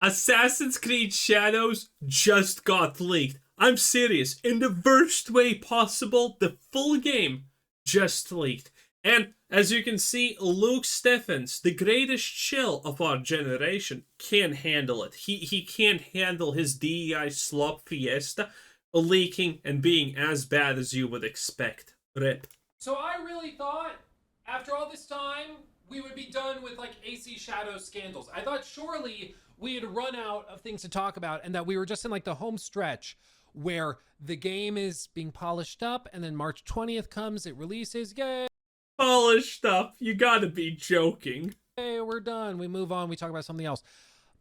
Assassin's Creed Shadows just got leaked. I'm serious. In the worst way possible, the full game just leaked. And as you can see, Luke Steffens, the greatest chill of our generation, can't handle it. He can't handle his DEI slop fiesta leaking and being as bad as you would expect. Rip. So I really thought, after all this time, we would be done with like AC Shadow scandals. I thought surely we had run out of things to talk about and that we were just in like the home stretch where the game is being polished up and then March 20th comes, it releases, yay, Polished up. You gotta be joking. we're done. We move on, we talk about something else.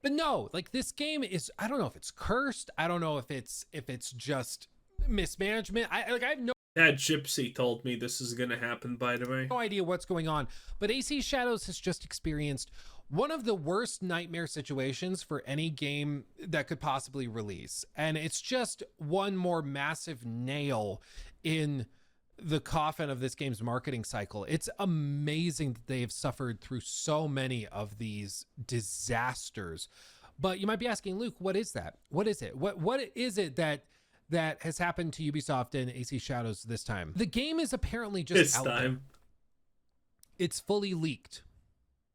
But no, like this game is, I don't know if it's cursed. I don't know if it's just mismanagement. I have no That gypsy told me this is gonna happen, by the way. idea what's going on, but AC Shadows has just experienced one of the worst nightmare situations for any game that could possibly release. And it's just one more massive nail in the coffin of this game's marketing cycle. It's amazing that they've suffered through so many of these disasters. But you might be asking, Luke, what is that? What is it? What is it that has happened to Ubisoft and AC Shadows this time? The game is apparently just This out time. there. It's fully leaked.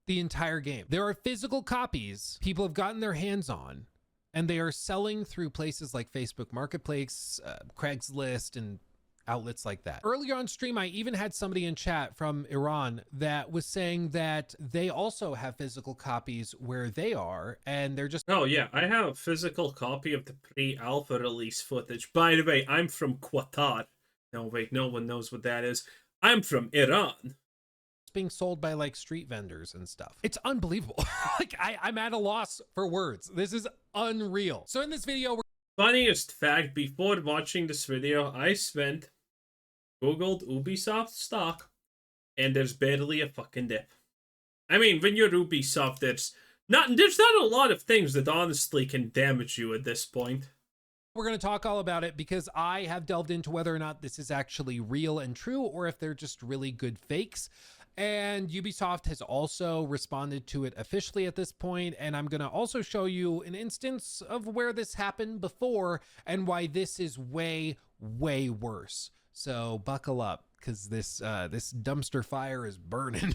The entire game. There are physical copies people have gotten their hands on, and they are selling through places like Facebook Marketplace, Craigslist, and outlets like that. Earlier on stream, I even had somebody in chat from Iran that was saying that they also have physical copies where they are, and they're just Oh yeah, I have a physical copy of the pre-alpha release footage. By the way, I'm from Qatar. No, wait, no one knows what that is. I'm from Iran. being sold by like street vendors and stuff. It's unbelievable. Like I'm at a loss for words. This is unreal. So in this video, we're Funniest fact, before watching this video, I Googled Ubisoft stock, and there's barely a fucking dip. I mean, when you're Ubisoft, there's not a lot of things that honestly can damage you at this point. going to talk all about it because I have delved into whether or not this is actually real and true or if they're just really good fakes. And Ubisoft has also responded to it officially at this point, and I'm going to also show you an instance of where this happened before and why this is way, way worse. So buckle up, because this dumpster fire is burning.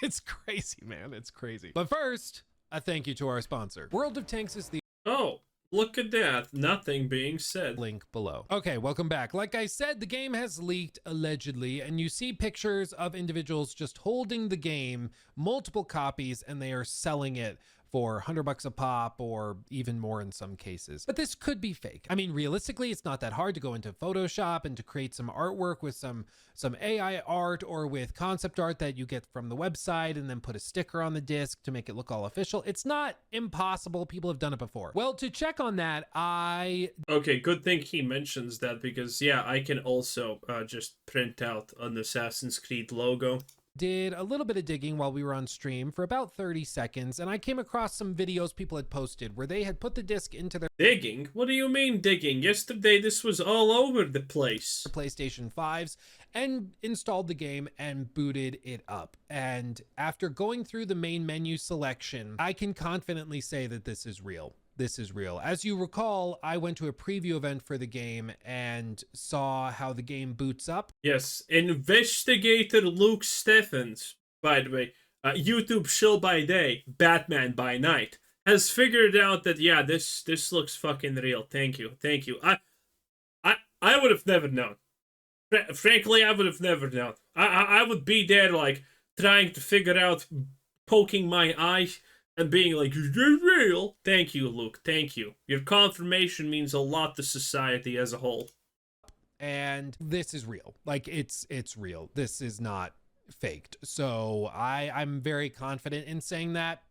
It's crazy, man. It's crazy. But first, a thank you to our sponsor. World of Tanks is the Oh, look at that. Nothing being said. link below. Okay, welcome back. Like I said, the game has leaked allegedly, and you see pictures of individuals just holding the game, multiple copies, and they are selling it for $100 a pop or even more in some cases. But this could be fake. I mean, realistically, it's not that hard to go into Photoshop and to create some artwork with some AI art or with concept art that you get from the website and then put a sticker on the disc to make it look all official. It's not impossible. People have done it before. Well, to check on that, Okay, good thing he mentions that, because yeah, I can also just print out an Assassin's Creed logo. did a little bit of digging while we were on stream for about 30 seconds, and I came across some videos people had posted where they had put the disc into their Digging? What do you mean digging? Yesterday this was all over the place. PlayStation 5s and installed the game and booted it up. And after going through the main menu selection, I can confidently say that this is real. This is real. As you recall, I went to a preview event for the game and saw how the game boots up. Yes, investigator Luke Steffens, by the way, YouTube shill by day, Batman by night, has figured out that yeah, this looks fucking real. Thank you. I would have never known. Frankly, I would have never known. I would be there like trying to figure out, poking my eye and being like, is this real? Thank you, Luke. Thank you. Your confirmation means a lot to society as a whole. And this is real. Like it's real. This is not faked. So I'm very confident in saying that.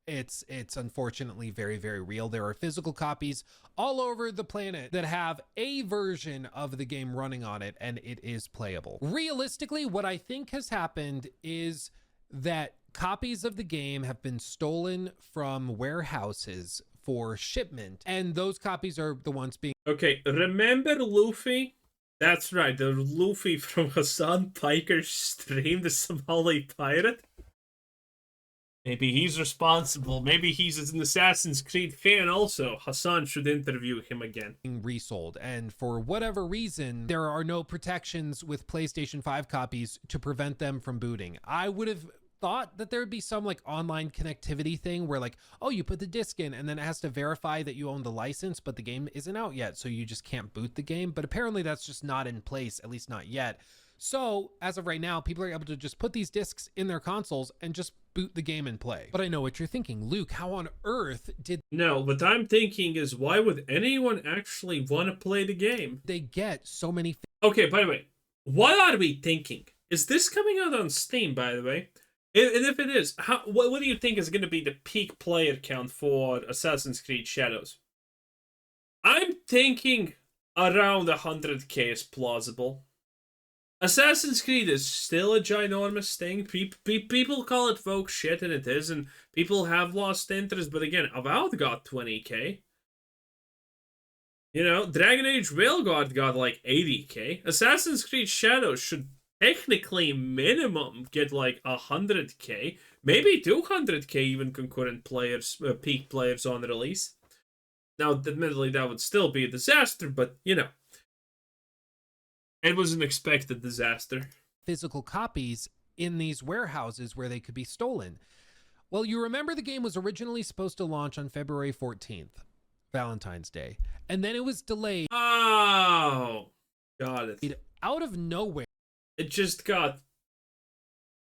It's unfortunately very, very real. There are physical copies all over the planet that have a version of the game running on it, and it is playable. Realistically, what I think has happened is that copies of the game have been stolen from warehouses for shipment, and those copies are the ones being Okay, remember Luffy? That's right, the Luffy from Hassan Piker's stream, the Somali pirate. Maybe he's responsible. Maybe he's an Assassin's Creed fan also. Hassan should interview him again. Resold, and for whatever reason there are no protections with PlayStation 5 copies to prevent them from booting. I would have thought that there would be some like online connectivity thing where like, oh, you put the disc in and then it has to verify that you own the license, but the game isn't out yet, so you just can't boot the game. But apparently that's just not in place, at least not yet. So as of right now, people are able to just put these discs in their consoles and just boot the game and play. But I know what you're thinking, Luke, how on earth did No, what I'm thinking is, why would anyone actually want to play the game? they get so many Okay, by the way, what are we thinking? Is this coming out on Steam, by the way? And if it is, what do you think is going to be the peak player count for Assassin's Creed Shadows? I'm thinking around 100k is plausible. Assassin's Creed is still a ginormous thing. People call it folk shit, and it is, and people have lost interest. But again, Avowed got 20k. You know, Dragon Age Railguard got like 80k. Assassin's Creed Shadows should technically minimum get like 100k, maybe 200k even concurrent players, peak players on release. Now, admittedly, that would still be a disaster, but you know. It was an expected disaster. physical copies in these warehouses where they could be stolen. Well, you remember the game was originally supposed to launch on February 14th, Valentine's Day, and then it was delayed. Oh, got it. Out of nowhere.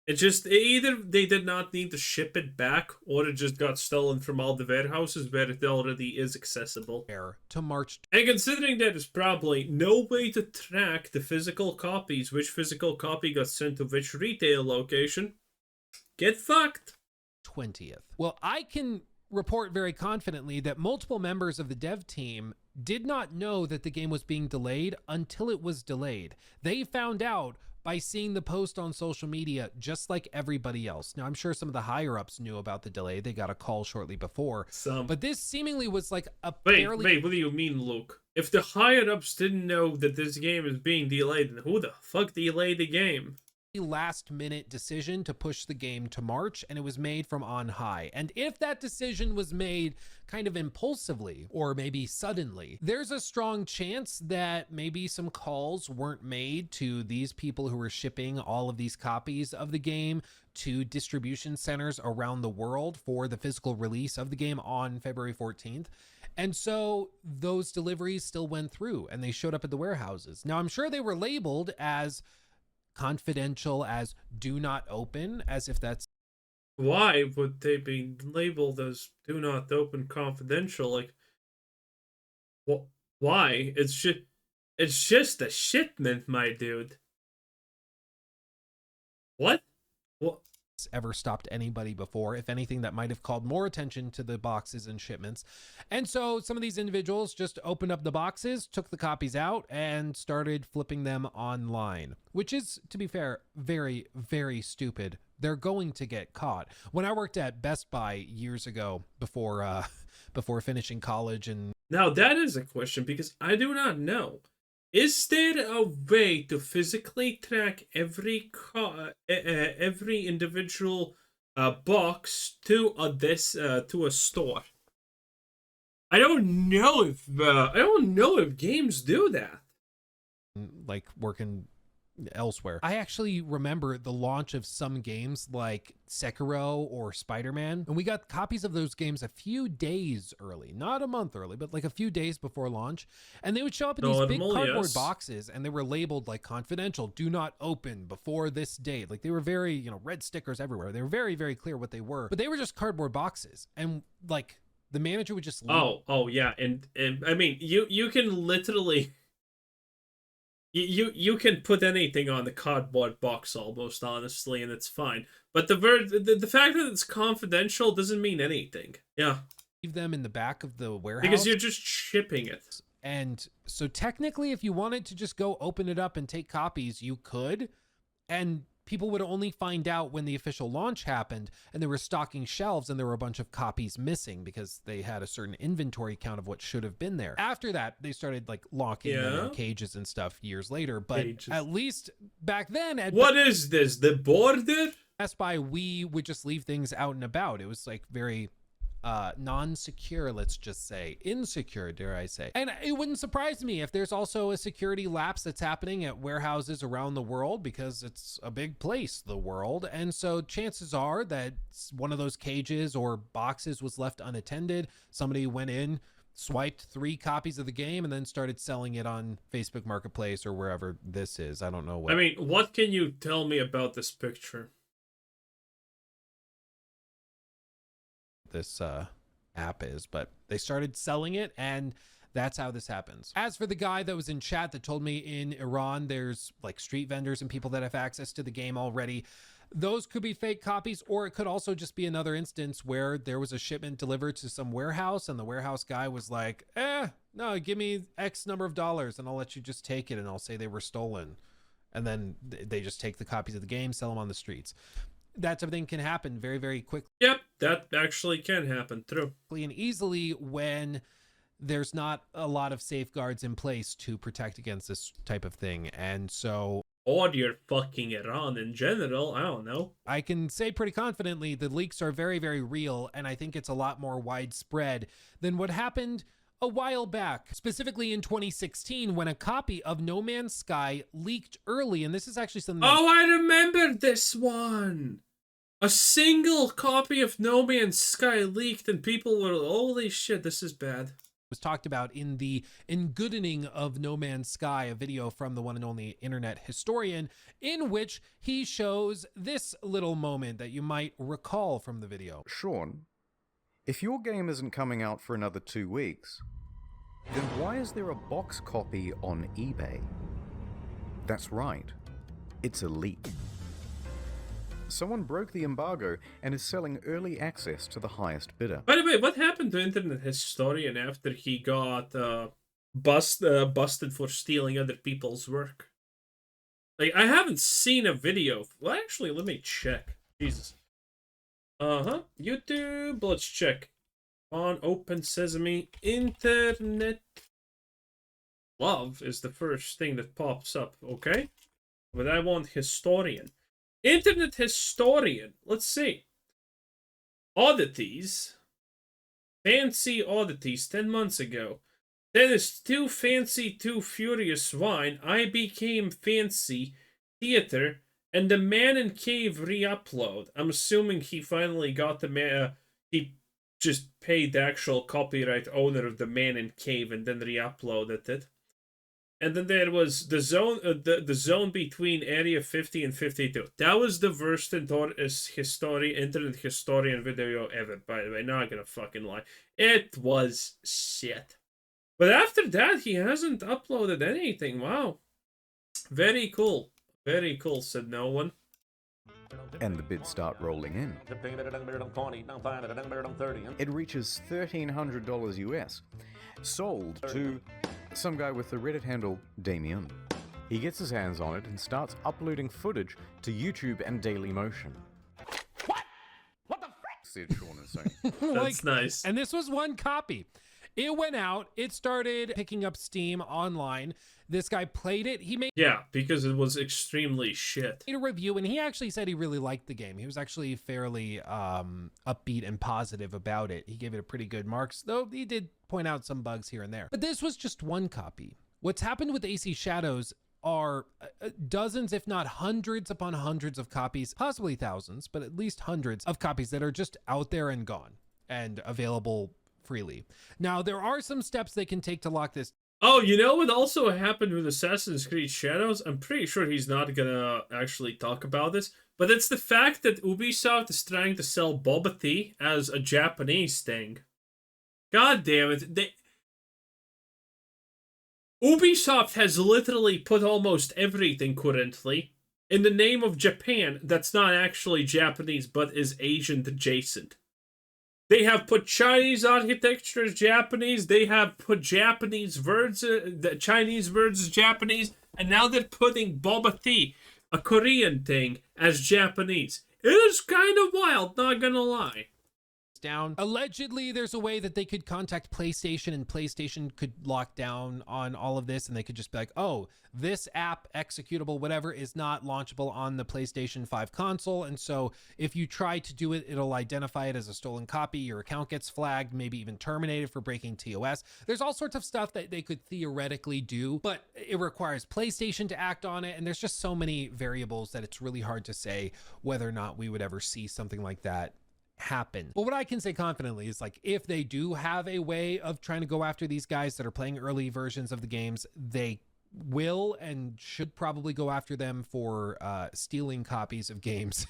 Either they did not need to ship it back, or it just got stolen from all the warehouses where it already is accessible. To March. And considering that there's probably no way to track the physical copies, which physical copy got sent to which retail location, get fucked. 20th. Well, I can report very confidently that multiple members of the dev team did not know that the game was being delayed until it was delayed. They found out by seeing the post on social media, just like everybody else. Now, I'm sure some of the higher ups knew about the delay. They got a call shortly before. But this seemingly was like a Wait, what do you mean, Luke? If the higher ups didn't know that this game is being delayed, then who the fuck delayed the game? Last minute decision to push the game to March, and it was made from on high. And if that decision was made kind of impulsively or maybe suddenly, there's a strong chance that maybe some calls weren't made to these people who were shipping all of these copies of the game to distribution centers around the world for the physical release of the game on February 14th. And so those deliveries still went through and they showed up at the warehouses. Now, I'm sure they were labeled as confidential, as do not open, as if that's... Why would they be labeled as do not open confidential? Like, what? Why? It's just a shipment, my dude. What? Ever stopped anybody before. If anything, that might have called more attention to the boxes and shipments. And so some of these individuals just opened up the boxes, took the copies out, and started flipping them online, which is, to be fair, very, very stupid. They're going to get caught. When I worked at Best Buy years ago, before finishing college, and now that is a question, because I do not know. Is there a way to physically track every individual box to a store? I don't know if games do that. Like working elsewhere. I actually remember the launch of some games like Sekiro or Spider-Man, and we got copies of those games a few days early, not a month early, but like a few days before launch. And they would show up in these big cardboard boxes, and they were labeled like confidential, do not open before this date. Like they were very, red stickers everywhere. They were very, very clear what they were, but they were just cardboard boxes. And like the manager would just leave. Oh yeah, and I mean you can literally. You can put anything on the cardboard box almost, honestly, and it's fine. But the fact that it's confidential doesn't mean anything. Yeah. Leave them in the back of the warehouse. Because you're just shipping it. And so technically, if you wanted to just go open it up and take copies, you could. And people would only find out when the official launch happened and they were stocking shelves and there were a bunch of copies missing because they had a certain inventory count of what should have been there. After that, they started like locking them in cages and stuff years later. But at least back then... What is this? The border? Best Buy, we would just leave things out and about. It was like very non-secure, let's just say, insecure, dare I say. And it wouldn't surprise me if there's also a security lapse that's happening at warehouses around the world, because it's a big place, the world. And so chances are that one of those cages or boxes was left unattended. Somebody went in, swiped 3 copies of the game, and then started selling it on Facebook Marketplace or wherever this is. I don't know what. I mean, what can you tell me about this picture? This app is, but they started selling it, and that's how this happens. As for the guy that was in chat that told me in Iran there's like street vendors and people that have access to the game already, those could be fake copies, or it could also just be another instance where there was a shipment delivered to some warehouse and the warehouse guy was like, no, give me X number of dollars and I'll let you just take it, and I'll say they were stolen, and then they just take the copies of the game, sell them on the streets. That type of thing can happen very, very quickly. Yep, that actually can happen, true. And easily when there's not a lot of safeguards in place to protect against this type of thing. And so... Or you're fucking Iran in general, I don't know. I can say pretty confidently the leaks are very, very real, and I think it's a lot more widespread than what happened a while back, specifically in 2016, when a copy of No Man's Sky leaked early. And this is actually something Oh, I remember this one! A single copy of No Man's Sky leaked and people were, holy shit, this is bad. Was talked about in the Engoodening of No Man's Sky, a video from the one and only internet historian, in which he shows this little moment that you might recall from the video. Sean, if your game isn't coming out for another 2 weeks, then why is there a box copy on eBay? That's right, it's a leak. Someone broke the embargo and is selling early access to the highest bidder. By the way, what happened to Internet Historian after he got busted for stealing other people's work? Like, I haven't seen a video. Well, actually, let me check. Jesus. YouTube, let's check. On Open Sesame, Internet Love is the first thing that pops up, okay? But I want Historian. Internet Historian. Let's see. Oddities. Fancy Oddities 10 months ago. That is too fancy, too furious wine. I became fancy. Theater. And the Man in Cave re-upload. I'm assuming he finally got the man. He just paid the actual copyright owner of the Man in Cave and then re-uploaded it. And then there was the zone, the zone between Area 50 and 52. That was the worst internet historian video ever, by the way. Not gonna fucking lie. It was shit. But after that, he hasn't uploaded anything. Wow. Very cool. Very cool, said no one. And the bids start rolling in. It reaches $1,300 US. Sold to some guy with the Reddit handle Damien. He gets his hands on it and starts uploading footage to YouTube and Dailymotion. What the frick? Said Sean insane. That's nice. And this was one copy. It went out. It started picking up steam online. This guy played it. He made because it was extremely shit. A review, and he actually said he really liked the game. He was actually fairly upbeat and positive about it. He gave it a pretty good marks, though he did point out some bugs here and there. But this was just one copy. What's happened with AC Shadows are dozens, if not hundreds upon hundreds of copies, possibly thousands, but at least hundreds of copies that are just out there and gone and available freely. Now, there are some steps they can take to lock this. Oh, you know what also happened with Assassin's Creed Shadows? I'm pretty sure he's not gonna actually talk about this, but it's the fact that Ubisoft is trying to sell Boba Tea as a Japanese thing. God damn it. Ubisoft has literally put almost everything currently in the name of Japan that's not actually Japanese but is Asian adjacent. They have put Chinese architecture as Japanese. They have put Japanese words, the Chinese words as Japanese. And now they're putting Boba Tea, a Korean thing, as Japanese. It is kind of wild, not gonna lie. down. Allegedly, there's a way that they could contact PlayStation and PlayStation could lock down on all of this and they could just be like, oh, this app, executable, whatever, is not launchable on the PlayStation 5 console. And so if you try to do it, it'll identify it as a stolen copy. Your account gets flagged, maybe even terminated for breaking TOS. There's all sorts of stuff that they could theoretically do, but it requires PlayStation to act on it. And there's just so many variables that it's really hard to say whether or not we would ever see something like that happen. But what I can say confidently is, like, if they do have a way of trying to go after these guys that are playing early versions of the games, they will and should probably go after them for stealing copies of games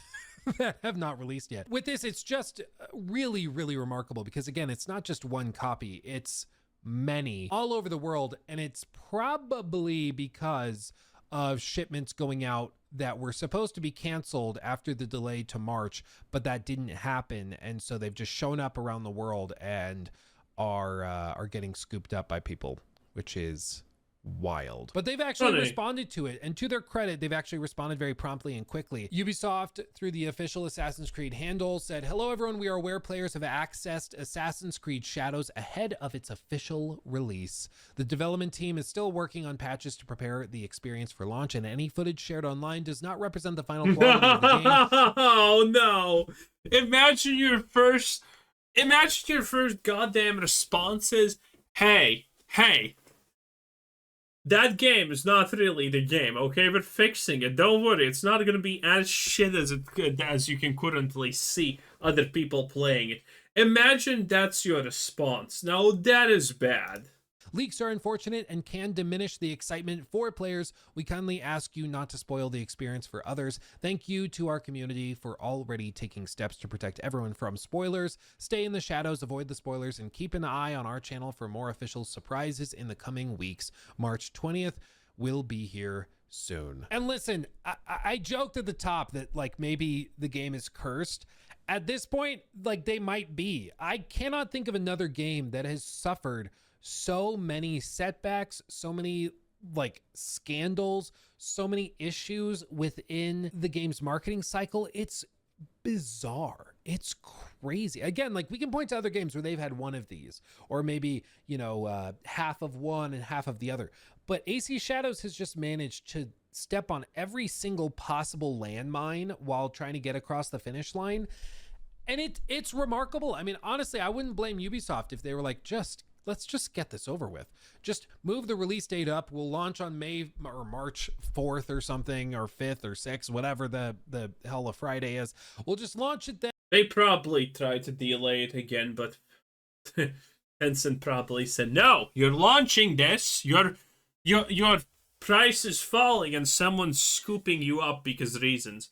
that have not released yet. With this, it's just really, really remarkable because, again, it's not just one copy, it's many all over the world. And it's probably because of shipments going out that were supposed to be canceled after the delay to March, but that didn't happen. And so they've just shown up around the world and are getting scooped up by people, which is wild. But they've actually responded to it, and to their credit, they've actually responded very promptly and quickly. Ubisoft, through the official Assassin's Creed handle, said, "Hello everyone, we are aware players have accessed Assassin's Creed Shadows ahead of its official release. The development team is still working on patches to prepare the experience for launch, and any footage shared online does not represent the final quality of the game." Oh no. Imagine your first goddamn response is, hey, that game is not really the game, okay? We're fixing it. Don't worry. It's not going to be as shit as you can currently see other people playing it. Imagine that's your response. Now, that is bad. Leaks are unfortunate and can diminish the excitement for players. We kindly ask you not to spoil the experience for others. Thank you to our community for already taking steps to protect everyone from spoilers. Stay in the shadows, avoid the spoilers, and keep an eye on our channel for more official surprises in the coming weeks. March 20th will be here soon. And listen, I joked at the top that, like, maybe the game is cursed. At this point, like, they might be. I cannot think of another game that has suffered so many setbacks, so many like scandals, so many issues within the game's marketing cycle. It's bizarre. It's crazy. Again, like, we can point to other games where they've had one of these, or maybe, you know, half of one and half of the other. But AC Shadows has just managed to step on every single possible landmine while trying to get across the finish line. And it's remarkable. I mean, honestly, I wouldn't blame Ubisoft if they were like, let's just get this over with. Just move the release date up. We'll launch on May or March 4th or something, or 5th or 6th, whatever the hell of Friday is. We'll just launch it then. They probably tried to delay it again, but Tencent probably said, no, you're launching this. Your price is falling and someone's scooping you up because reasons.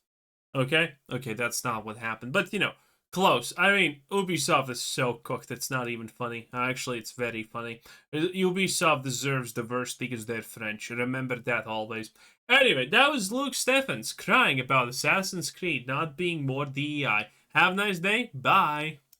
Okay, that's not what happened. But, you know, close. I mean, Ubisoft is so cooked, it's not even funny. Actually, it's very funny. Ubisoft deserves the worst because they're French. Remember that always. Anyway, that was Luke Steffens crying about Assassin's Creed not being more DEI. Have a nice day. Bye.